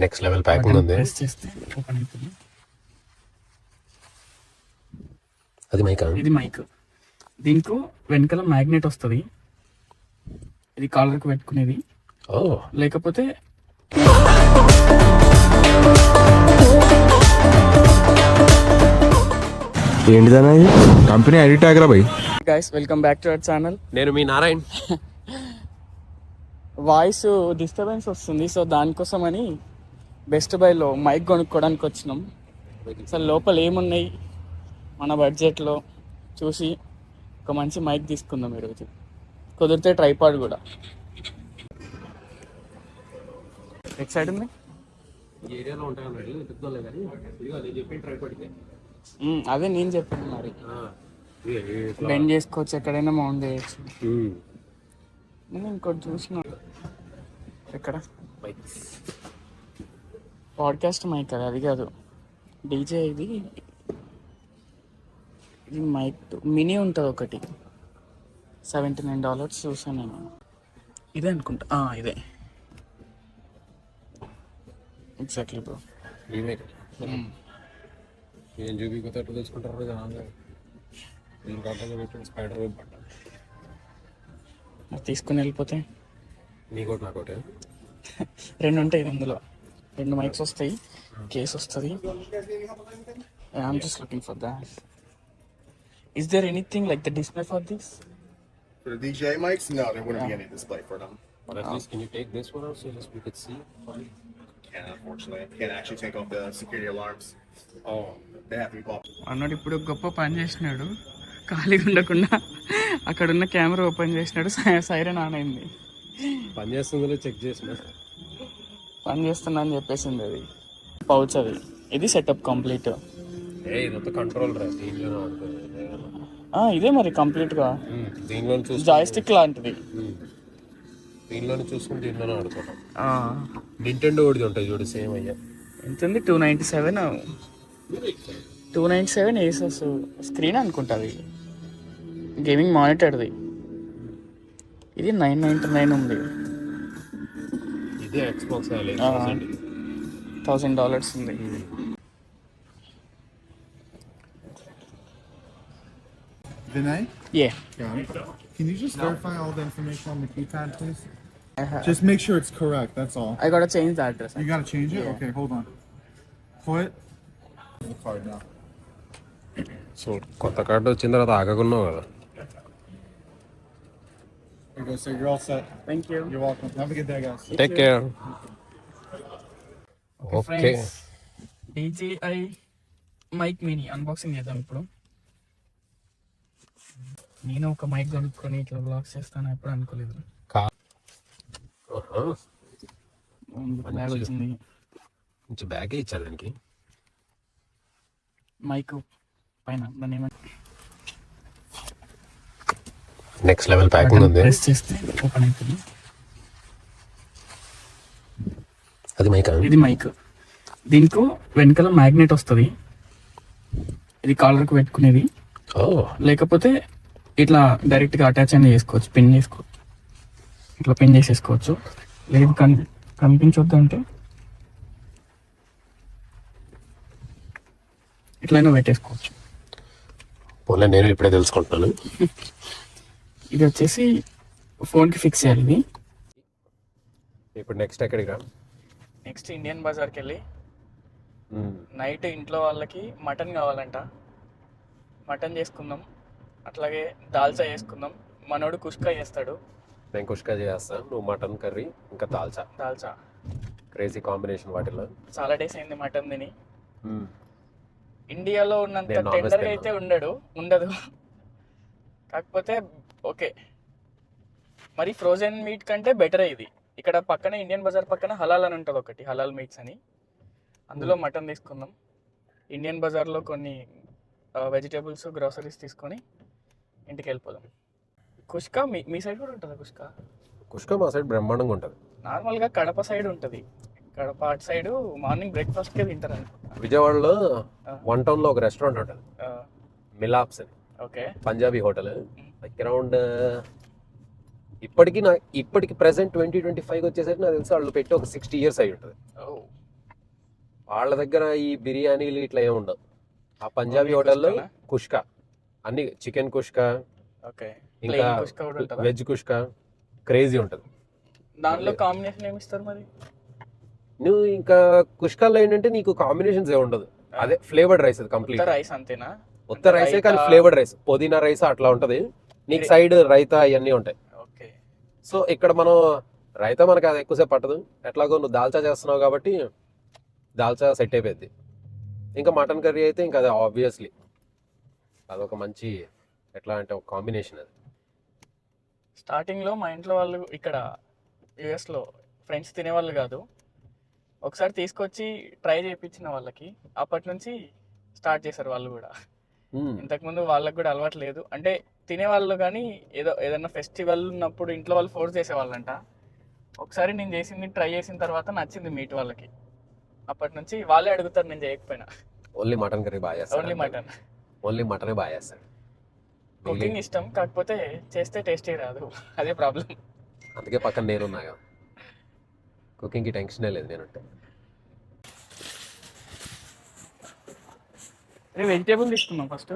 Next level packing ఉంది. Press చేస్తే open అవుతుంది. అది మైక్. ఇది మైక్. దీనికి వెనకాల మ్యాగ్నెట్ వస్తుంది. ఇది కాలర్కి పెట్టుకునేది. లేకపోతే ఏంటిదన్నా ఇది? కంపెనీ ఐడి ట్యాగ్ రా భయ్. Guys welcome back to our channel. నేను మీ నారాయణ్. వాయిస్ డిస్టర్బెన్స్ వస్తుంది, సో దానికోసమని బెస్ట్ బైలో మైక్ కొనుక్కోవడానికి వచ్చినాం. అసలు లోపల ఏమున్నాయి మన బడ్జెట్లో చూసి ఒక మంచి మైక్ తీసుకుందాం ఈరోజు. కుదిరితే ట్రైపాడ్ కూడా. ఎక్సైట్ ఉంది. ఏరియాలో ఉంటాయి అదే నేను చెప్పాను మరి. బెండ్ చేసుకోవచ్చు, ఎక్కడైనా మౌంట్ చేయొచ్చు. నేను ఇంకోటి చూసిన ఎక్కడ పాడ్కాస్ట్ మైక్, కదా అది కాదు, డీజే. ఇది మైక్ మినీ ఉంటుంది ఒకటి, $79 చూసాను నేను. ఇదే అనుకుంటా, ఇదే ఎగ్జాక్ట్లీ బ్రో. ఏం చూపిపోతే ఎట్లా తెచ్చుకుంటారు జనాలు. స్పైడర్ వెబ్ పట్ట తీసుకుని వెళ్ళిపోతే నీకోటి నాకోటి రెండు ఉంటాయి. అందులో రెండు మైక్స్ వస్తాయి, కేస్ వస్తుంది. I'm just looking for that. Is there anything like the display for this? For the DJ mics? No, there wouldn't be any display for them. But at least can you take this one out so just we could see? Can't, unfortunately. Can't actually take off the security alarms. Oh. They have to be popped. అన్నాడు ఇప్పుడు గొప్ప పని చేసినాడు. ఖాళీగా ఉండకుండా అక్కడున్న camera open చేసినాడు, siren on అయింది. పని చేస్తుందో చెక్ చేసిన. పని చేస్తున్నా అని చెప్పేసింది. అది పౌచ్, అది ఇది సెటప్ కంప్లీట్. ఇదంతా కంట్రోల్ రా, దీనిలోనే ఉంటుంది. ఇదే మరి కంప్లీట్గా దీనిలోనే చూసి జాయ్స్టిక్ లాంటిది. దీనిలోనే చూసుకుని దీనిలోనే ఆడుకోవడం. నింటెండో ఒకటి ఉంటాయి చూడు, సేమ్ అయ్యా. ఎంత ఉంది? 297. 297 ఏసస్ స్క్రీన్ అనుకుంటుంది. గేమింగ్ మానిటర్ది. ఇది $999 ఉంది. ఇది ఎక్స్బాక్స్ $1,000 ఉంది. Vinay? Yeah. Got it. Can you just verify all the information on the keypad, please? Just make sure it's correct, that's all. I gotta change the address. You gotta change it? Yeah. Okay, hold on. Put the card now. So కొత్త card వచ్చిన తర్వాత ఆగకున్నావు కదా. There you go, sir. You're all set. Thank you. You're welcome. Have a good day, guys. Take care. Okay, DJI mic mini unboxing చేద్దాం ఇప్పుడు. నేను ఒక mic కొనుక్కొని ఇట్లా బ్లాగ్స్ చేస్తాను ఎప్పుడు అనుకోలేదు. బ్యాగ్ వచ్చింది, కొంచెం బ్యాగే ఇచ్చారు దానికి. మైక్ పైన దాన్ని ఏమంటే నెక్స్ట్ లెవెల్ ప్యాకింగ్ ఉంది. ప్రెస్ చేస్తే ఓపెన్ అవుతుంది. అది మైక్. ఇది మైక్. దీనికి వెనకాల మ్యాగ్నెట్ వస్తుంది. ఇది కాలర్కి పెట్టుకునేది. లేకపోతే ఇట్లా డైరెక్ట్గా అటాచ్ అనేది చేసుకోవచ్చు, పిన్ చేసుకోవచ్చు. ఇట్లా పిన్ చేసేసుకోవచ్చు. లేదు కనిపించొద్దు అంటే ఇట్లయినా పెట్టేసుకోవచ్చు. పోలే, నేను ఇప్పుడే తెలుసుకుంటున్నాను. ఇది వచ్చేసి ఫోన్కి ఫిక్స్ చేయాలి. ఇది ఇప్పుడు నెక్స్ట్ ఎక్కడికి రా? నెక్స్ట్ ఇండియన్ బజార్కి వెళ్ళి నైట్ ఇంట్లో వాళ్ళకి మటన్ కావాలంట, మటన్ చేసుకుందాం. అట్లాగే దాల్చా చేసుకుందాం. మనోడు కుష్కా చేస్తాడు, నేను కుష్కా చేస్తాను. నువ్వు మటన్ కర్రీ ఇంకా దాల్చా. క్రేజీ కాంబినేషన్ వాటిలో. చాలా డేస్ అయింది మటన్ తిని. ఇండియాలో ఉన్నంత టెండర్గా అయితే ఉండదు. కాకపోతే ఓకే, మరి ఫ్రోజన్ మీట్ కంటే బెటరే ఇది. ఇక్కడ పక్కన ఇండియన్ బజార్ పక్కన హలాల్ అని ఉంటుంది ఒకటి, హలాల్ మీట్స్ అని. అందులో మటన్ తీసుకుందాం. ఇండియన్ బజార్లో కొన్ని వెజిటేబుల్స్, గ్రోసరీస్ తీసుకొని ఇంటికి వెళ్ళిపోదాం. కుష్కా మీ సైడ్ కూడా ఉంటుందా? కుష్కా మా సైడ్ బ్రహ్మాండంగా ఉంటుంది. నార్మల్గా కడప సైడ్ ఉంటుంది. కడప అటు సైడ్ మార్నింగ్ బ్రేక్ఫాస్ట్కే తింటారు అనుకుంటా. విజయవాడలో 1 టౌన్లో ఒక రెస్టారెంట్ ఉంటుంది, మిలాప్స్ అని. Okay, Punjabi hotel. అరౌండ్ ఇప్పటికి ప్రెసెంట్ 2025 వచ్చేసరికి నాకు తెలిసి వాళ్ళు పెట్టి ఒక 60 years అయి ఉంటుంది. వాళ్ళ దగ్గర ఈ బిర్యానీలు ఇట్లా ఏమి ఉండవు. ఆ పంజాబీ హోటల్లో కుష్కా అన్ని చికెన్ కుష్కా, ఓకే, ఇంకా వెజ్ కుష్కా క్రేజీ ఉంటుంది. దాంట్లో కాంబినేషన్ ఏమి ఇస్తారు మరి? నువ్వు ఇంకా కుష్కాల్లో ఏంటంటే నీకు కాంబినేషన్స్ ఏ ఉండదు, అదే ఫ్లేవర్డ్ రైస్ అది కంప్లీట్. రైస్ అంతేనా? కొత్త రైసే కానీ ఫ్లేవర్డ్ రైస్, పుదీనా రైస్ అట్లా ఉంటది. నీకు సైడ్ రైతా ఇవన్నీ ఉంటాయి. ఓకే. సో ఇక్కడ మనం రైతా మనకి అది ఎక్కువసేపు పట్టదు, ఎట్లాగో నువ్వు దాల్చా చేస్తున్నావు కాబట్టి దాల్చా సెట్ అయిపోయింది. ఇంకా మటన్ కర్రీ అయితే ఇంకా అది ఆబ్వియస్లీ అదొక మంచి ఎట్లా అంటే ఒక కాంబినేషన్ అది. స్టార్టింగ్లో మా ఇంట్లో వాళ్ళు ఇక్కడ యుఎస్లో ఫ్రెండ్స్ తినేవాళ్ళు కాదు, ఒకసారి తీసుకొచ్చి ట్రై చేయించిన వాళ్ళకి అప్పటి నుంచి స్టార్ట్ చేశారు వాళ్ళు కూడా. ఇంతకుముందు వాళ్ళకి కూడా అలవాటు లేదు, అంటే తినేవాళ్ళు కానీ ఏదైనా ఫెస్టివల్ ఉన్నప్పుడు ఇంట్లో వాళ్ళు ఫోర్స్ చేసేవాళ్ళంట. ఒకసారి నేను చేసింది ట్రై చేసిన తర్వాత నచ్చింది మీట్ వాళ్ళకి, అప్పటి నుంచి వాళ్ళే అడుగుతారు నేను చేయకపోయినా. ఓన్లీ మటన్ కర్రీ బాగా చేస్తాడు, ఓన్లీ మటనే బాగా చేస్తాడు. కుకింగ్ ఇష్టం, కాకపోతే చేస్తే టేస్టీ రాదు, అదే ప్రాబ్లం. అందుకే పక్కన నేనున్నాగా, కుకింగ్కి టెన్షనే లేదు నేనంటే. అదే వెజిటేబుల్ తీసుకున్నాం ఫస్ట్.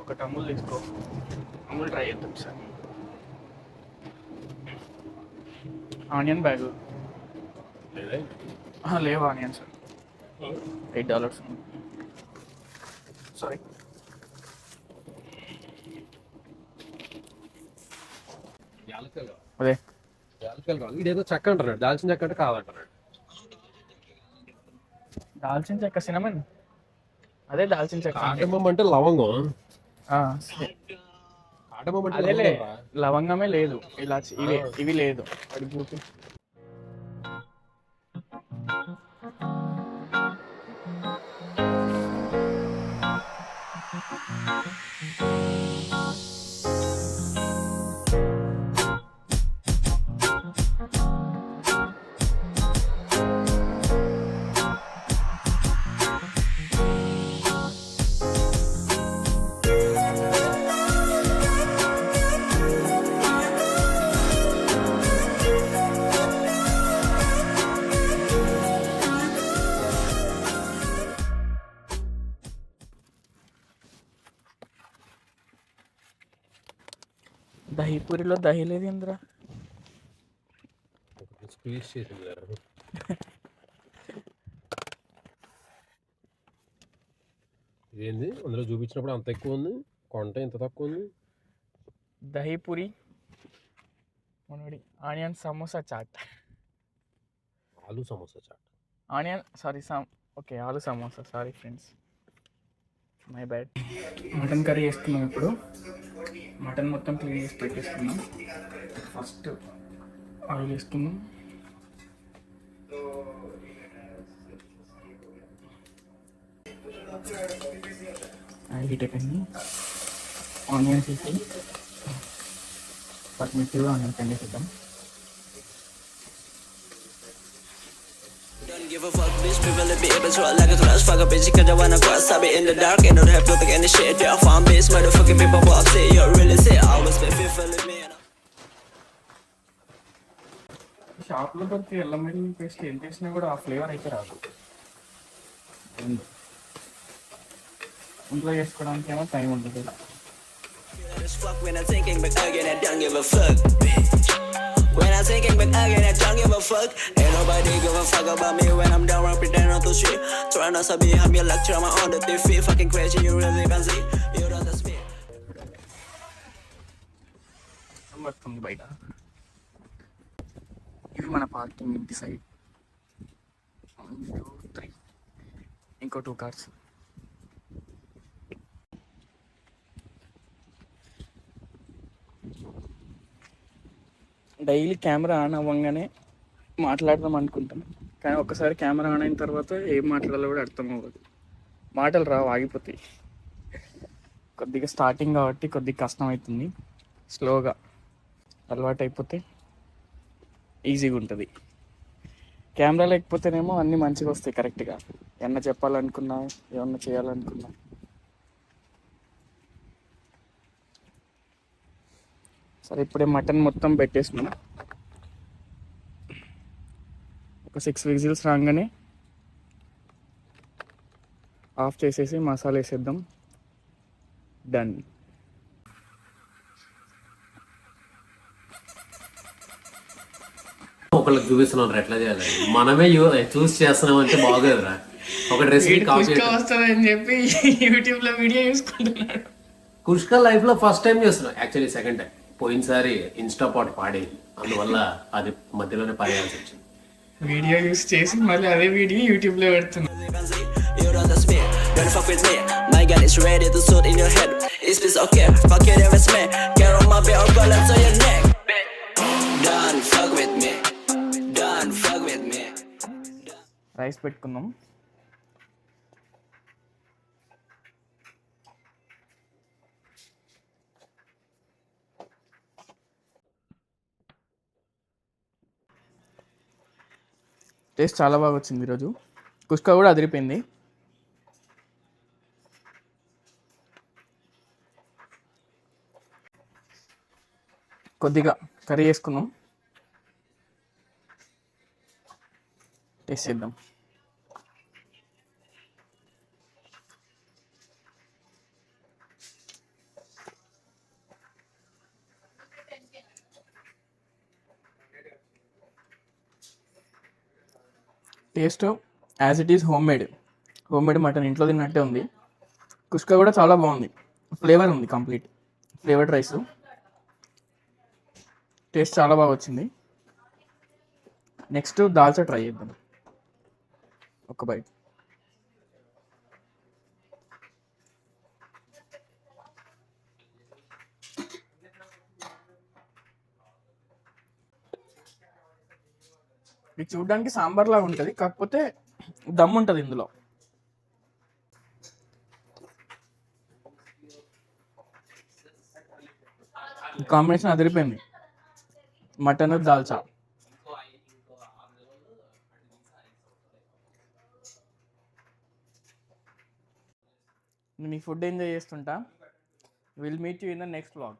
ఒకటి అమూల్ తీసుకో, అమూల్ ట్రై చేద్దాం సార్. ఆనియన్ బ్యాగ్ లేవు ఆనియన్స్, $8. సారీ. అదే ఇదేదో చెక్క అంటున్నాడు, దాల్చిన చెక్క అంటే కాదంటున్నాడు. దాల్చిన చెక్క, సినమన్, అదే దాల్చిన చెక్క. కాటమం అంటే లవంగం, అదేలే లవంగమే లేదు, ఇలాచి ఇవి లేదు. దహీపూరిలో దహీ లేదు ఇంద్ర. ఇదేంది అందులో చూపించినప్పుడు అంత ఎక్కువ ఉంది, కొంట ఇంత తక్కువ ఉంది. దహీపూరి మనోడి onion samosa chaat, aloo samosa chaat, onion sorry okay aloo samosa, sorry friends, my bad. Mutton curry వేసుకున్నాం ఇప్పుడు. మటన్ మొత్తం క్లీన్ చేసి పెట్టేసుకున్నాం. ఫస్ట్ ఆయిల్ వేసుకున్నాం, ఆయిల్ హీట్ అయిపోయింది. ఆనియన్స్ వేసి పచ్చిమిర్చిలో ఆనియన్స్ వేసేద్దాం. Give a fuck, bitch, we really be able to rock like a trash. Fuck a bitch, cause I wanna cross, I be in the dark, ain't no have to take any shit, yeah, farm bitch, motherfucking people walk, say, you really say, I always been feeling me, షాప్లో దొరికి అల్లం వెల్లుల్లి paste ఏం చేసినా కూడా ఆ flavour అయితే రాదు. ఇంట్లో చేసుకోవడానికి ఏమో టైం ఉంటుంది. when I'm thinking back again, I don't give a fuck, bitch. When I'm thinking back again, I don't give a fuck. Ain't nobody give a fuck about me when I'm down, I'm pretending not to shit. Trying not to be, I'm your lecture, I'm on the TV, fucking crazy, you really can see. You don't trust me. వస్తుంది బయట. ఇది మన parking ఇంటి side. 1 2 3 ఇంకో 2 cars. Daily camera on అవ్వగానే మాట్లాడదాం అనుకుంటాం, కానీ ఒక్కసారి కెమెరా ఆన్ అయిన తర్వాత ఏం మాట్లాడాలో కూడా అర్థం అవ్వదు, మాటలు రావు, ఆగిపోతాయి. కొద్దిగా స్టార్టింగ్ కాబట్టి కొద్దిగా కష్టం అవుతుంది. స్లోగా అలవాటు అయిపోతే ఈజీగా ఉంటుంది. కెమెరా లేకపోతేనేమో అన్నీ మంచిగా వస్తాయి కరెక్ట్గా, ఏమన్నా చెప్పాలనుకున్నా ఏమన్నా చేయాలనుకున్నా. సరే ఇప్పుడే మటన్ మొత్తం పెట్టేసినాం. ఒక 6 విజిల్స్ రాగానే ఆఫ్ చేసేసి మసాలా వేసేద్దాం. డన్. ఒకళ్ళకి చూపిస్తున్నాం ఎట్లా చేయాలి, మనమే చూస్ చేస్తున్నాం అంటే బాగోదురా. ఒక రెసిపీ కాపీ వస్తుందని చెప్పి యూట్యూబ్ లో వీడియో చూసుకుంటున్నాడు. కుష్క లైఫ్ లో ఫస్ట్ టైం చేస్తున్నాం, యాక్చువల్లీ సెకండ్ టైం. పోయినసారి ఇన్స్టా పాట్ పాడేది, అందువల్ల అది మధ్యలోనే పాడేయాల్సి వచ్చింది. వీడియో యూస్ చేసి మళ్ళీ అదే వీడియో యూట్యూబ్ లో పెడుతున్నాం. You don't touch me, don't fuck with me. My gun is ready to shoot in your head. Is this okay? Fuck it if it's me. Get on my bed or go to your neck. Don't fuck with me. Don't fuck with me. Rice పెట్టుకుందాం. Taste చాలా బాగా వచ్చింది ఈరోజు. కుష్కా కూడా అదిరిపోయింది. కొద్దిగా curry వేసుకుందాం, taste చేద్దాం. Taste as it is home made mutton ఇంట్లో తిన్నట్టే ఉంది. కుష్కా కూడా చాలా బాగుంది, ఫ్లేవర్ ఉంది, కంప్లీట్ ఫ్లేవర్డ్ రైస్. టేస్ట్ చాలా బాగా వచ్చింది. నెక్స్ట్ దాల్చా ట్రై చేద్దాం, ఒక బైట్. ఇది చూడడానికి సాంబార్ లాగా ఉంటుంది, కాకపోతే దమ్ ఉంటుంది ఇందులో. కాంబినేషన్ అదిరిపోయింది, మటన్ దాల్చా. నేను ఈ ఫుడ్ ఎంజాయ్ చేస్తుంటా. Will meet you in the next vlog.